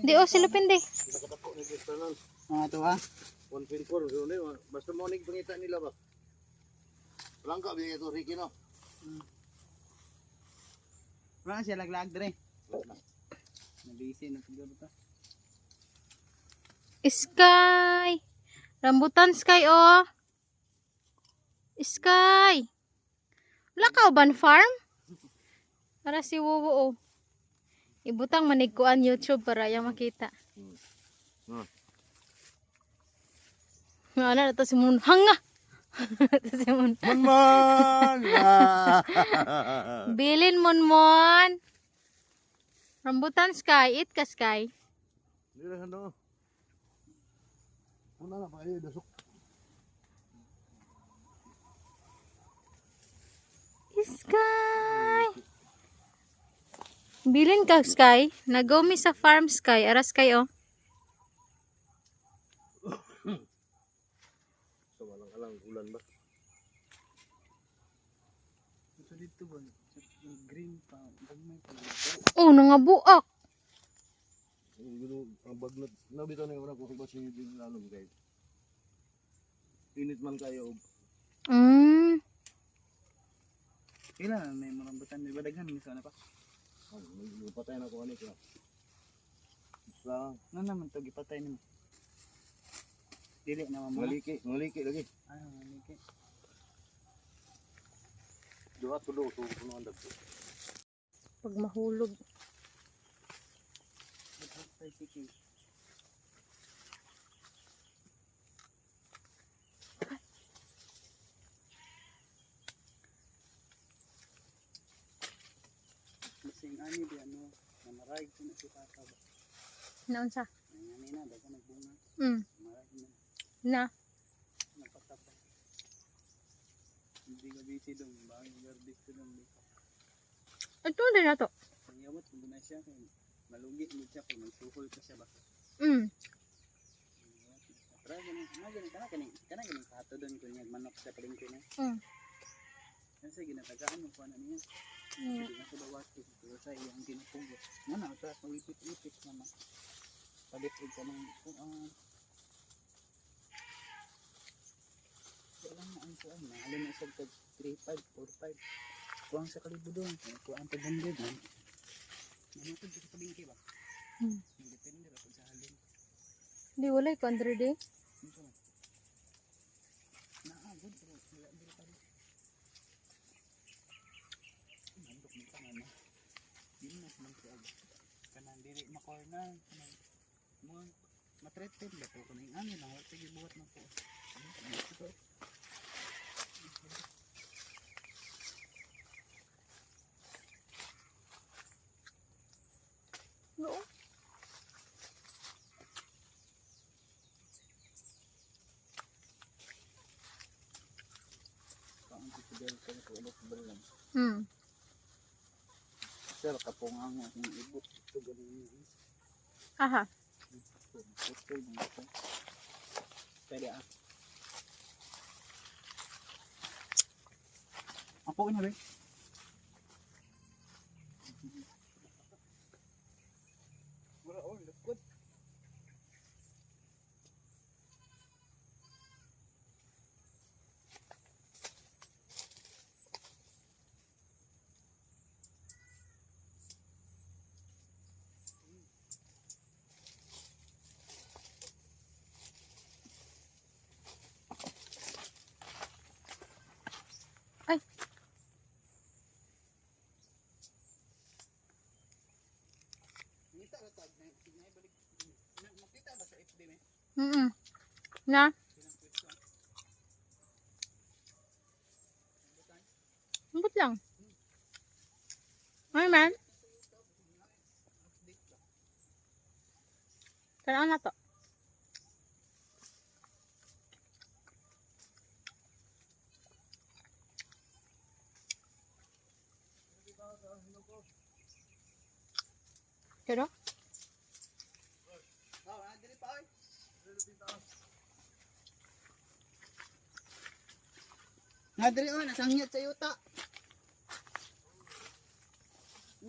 Di o silupin di. Nakatako ni Gistanan. Ito ha. 1.4 basta mo ning pangita nila ba. Langka biya ito Ricky no. Wala siya laglag dire. Nabisi na siguro ta. Sky. Rambutan Sky oh. Sky. Wala ka uban farm? Para si Wowo oh. Ibutang manigkuan YouTube para yang makita. Ano na to si Mun hanga. To si Mun. Man. Bilin Mon. Rambutan Sky, eat ka Sky. Dili ano. Una na pa dasok. Sky. Bilin ka Sky. Nagomi sa farm Sky. Aras Sky oh. So walang ulan ba? Ito dito ba? Green pa. Dagmay pa. Oh, nangabuak. Ang bagnot nabito ni ora ko ba si lalong guys. Init man kayo. Ila may marambutan di ba daghan misa na pa. Patay na ko ani ko. Sa Ano naman to gipatay nimo? Dili na mo. maliki lagi. Ah, maliki. Duha tulo so kuno andag. Pag mahulog. Patay siki. Masing ani di ano, namaray ko na si tata ba. Naunsa? Ani na daga nagbunga. Maray na Na. napatapa. Hindi ka busy dong, bagay garbis ko dong. Ito din na to. Panyawat kung na siya kay malugi mo siya kung magsuhol pa siya ba. Tara gani kana kato doon ko niya manok sa palengke na. Kasi ginatagaan mo pa na niya. Hindi na sa bawat ko sa iyang ginupugo. Mana sa pawipit-ipit naman. Palit ka ng wala na ang kuan na. Alin na sa 3.5, 4.5. Kuang sa kalibo doon. Kuang pa ganda doon. Nanapod sa palengke ba? Depende ra sa halin. Di walay ko under day. Naagod pero wala dito pa rin. Nandok mo ka na. Yun na naman siya. Kanang dili makorna. Kanang matreted ba ito? Kanang ano lang. Wala tayo buhat na po. Ito. No. Kaang sisibel sa tulog belang. Sir, kapungang ang ibot. Ito galing yun. Aha. Ito yung ito. Pwede ah. Apo ka na ba? Wala oh, lakot. Ay. Nita na tag na balik. Makita ba sa FB me? Na. Ambot lang. Ay man. Tanaan na to. Pero? Nga diri oh, nasangyat sa yuta.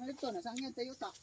Ano ito? Nasaan yan tayo ta?